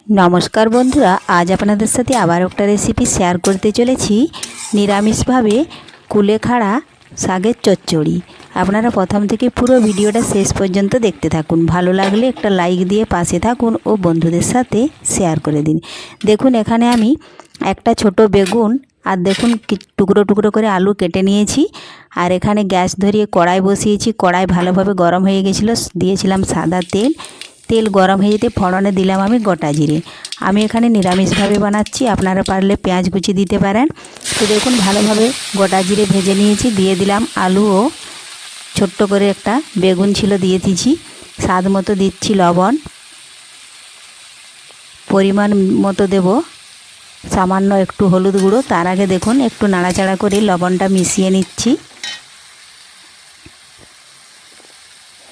नमस्कार बंधुरा आज आपनादेर साथे आबार एकटा रेसिपि शेयर करते चलेछि निरामिषभावे कुलेखाड़ा शाकेर चच्चड़ी। आपनारा प्रथम थेके पुरो भिडियोटा शेष पर्यन्त देखते थाकुन। भालो लागले एकटा लाइक दिए पाशे थाकुन ओ बंधुदेर साथे शेयर करे दिन। देखुन एखाने आमी एकटा छोटो बेगुन और देखुन टुकरो टुकरो करे आलू केटे निয়েছি और एखाने गैस धरिए कड़ाई बसिয়েছি। कड़ाई भालोभाবে गरम হয়ে গেছিল, দিয়েছিলাম সাদা তেল। तेल गरम हो যেতে ফড়নে দিলাম আমি গোটা জিরে। আমি এখানে নিরামিষভাবে বানাচ্ছি, আপনারা পারলে পেঁয়াজ কুচি দিতে পারেন। তো দেখুন ভালোভাবে গোটা জিরে ভেজে নিয়েছি, দিয়ে দিলাম আলু ও ছোট্ট করে একটা বেগুন ছিল দিয়ে দিয়েছি। স্বাদ মতো দিচ্ছি লবণ, পরিমাণ মতো দেব সামান্য একটু হলুদ গুঁড়ো। তার আগে দেখুন একটু নাড়াচাড়া করে লবণটা মিশিয়ে নিচ্ছি।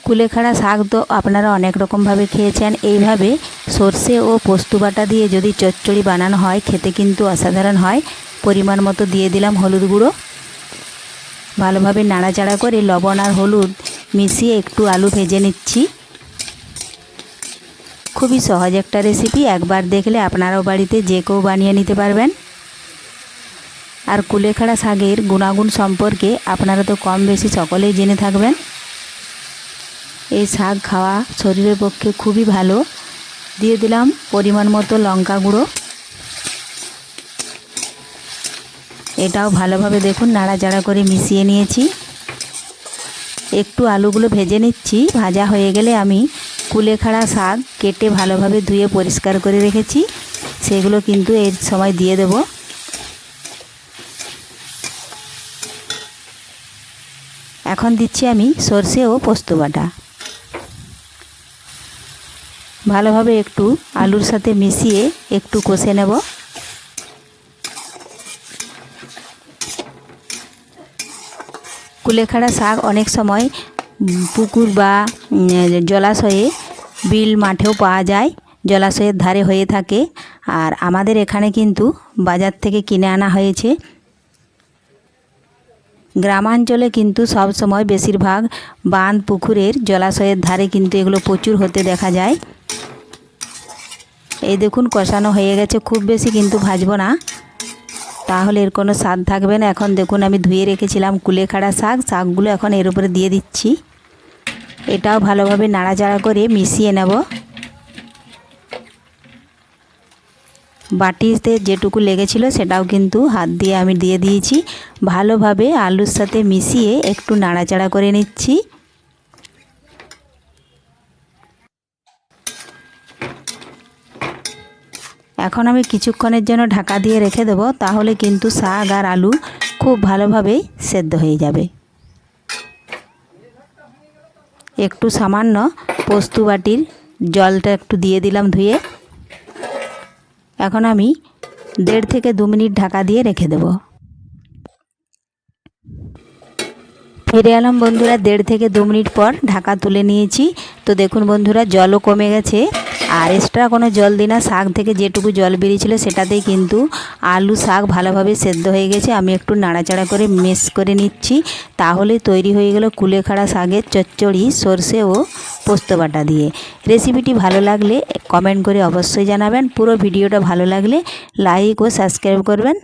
কুলেখাড়া শাক তো আপনারা অনেক রকমভাবে খেয়েছেন, এইভাবে সর্ষে ও পোস্ত বাটা দিয়ে যদি চচ্চড়ি বানানো হয় খেতে কিন্তু অসাধারণ হয়। পরিমাণ মতো দিয়ে দিলাম হলুদ গুঁড়ো। ভালোভাবে নাড়াচাড়া করে লবণ আর হলুদ মিশিয়ে একটু আলু ভেজে নিচ্ছি। খুবই সহজ একটা রেসিপি, একবার দেখলে আপনারাও বাড়িতে যে কেউ বানিয়ে নিতে পারবেন। আর কুলেখাড়া শাকের গুণাগুণ সম্পর্কে আপনারা তো কম বেশি সকলেই জেনে থাকবেন। এই শাক খাওয়া শরীরের পক্ষে খুবই ভালো। দিয়ে দিলাম পরিমাণ মতো লঙ্কা গুঁড়ো। এটাও ভালোভাবে দেখুন নাড়াচাড়া করে মিশিয়ে নিয়েছি। একটু আলুগুলো ভেজে নিচ্ছি। ভাজা হয়ে গেলে আমি কুলেখাড়া শাক কেটে ভালোভাবে ধুয়ে পরিষ্কার করে রেখেছি, সেগুলো কিন্তু এর সময় দিয়ে দেব। এখন দিচ্ছি আমি সর্ষে ও পোস্ত বাটা। ভালোভাবে একটু আলুর সাথে মিশিয়ে একটু কষে নেব। কুলেখাড়া শাক অনেক সময় পুকুর বা জলাশয়ে বিল মাঠেও পাওয়া যায়, জলাশয়ের ধারে হয়ে থাকে। আর আমাদের এখানে কিন্তু বাজার থেকে কিনে আনা হয়েছে। গ্রামাঞ্চলে কিন্তু সব সময় বেশিরভাগ বাঁধ পুকুরের জলাশয়ের ধারে কিন্তু এগুলো প্রচুর হতে দেখা যায়। এই দেখুন কষানো হয়ে গেছে, খুব বেশি কিন্তু ভাজবো না, তাহলে এর কোনো স্বাদ থাকবে না। এখন দেখুন আমি ধুয়ে রেখেছিলাম কুলেখাড়া শাকগুলো এখন এর উপরে দিয়ে দিচ্ছি। এটাও ভালোভাবে নাড়াচাড়া করে মিশিয়ে নেব। বাটিতে যেটুকু লেগেছিল সেটাও কিন্তু হাত দিয়ে আমি দিয়ে দিয়েছি। ভালোভাবে আলুর সাথে মিশিয়ে একটু নাড়াচাড়া করে নিচ্ছি। এখন আমি কিছুক্ষণের জন্য ঢাকা দিয়ে রেখে দেব, তাহলে কিন্তু শাক আর আলু খুব ভালোভাবে সেদ্ধ হয়ে যাবে। একটু সামান্য পোস্ত বাটির জলটা একটু দিয়ে দিলাম ধুয়ে। এখন আমি 1.5 থেকে 2 মিনিট ঢাকা দিয়ে রেখে দেব। ফিরে এলাম বন্ধুরা 1.5 থেকে 2 মিনিট পর, ঢাকা তুলে নিয়েছি। তো দেখুন বন্ধুরা জলও কমে গেছে, আর এক্সট্রা কোনো জল দিই না। শাক থেকে যেটুকু জল বেরিয়েছিল সেটাতেই কিন্তু আলু শাক ভালোভাবে সেদ্ধ হয়ে গেছে। আমি একটু নাড়াচাড়া করে মিক্স করে নিচ্ছি, তাহলে তৈরি হয়ে গেল কুলেখাড়া শাকের চচ্চড়ি সর্ষে ও পোস্ত বাটা দিয়ে। রেসিপিটি ভালো লাগলে কমেন্ট করে অবশ্যই জানাবেন। পুরো ভিডিওটা ভালো লাগলে লাইক ও সাবস্ক্রাইব করবেন।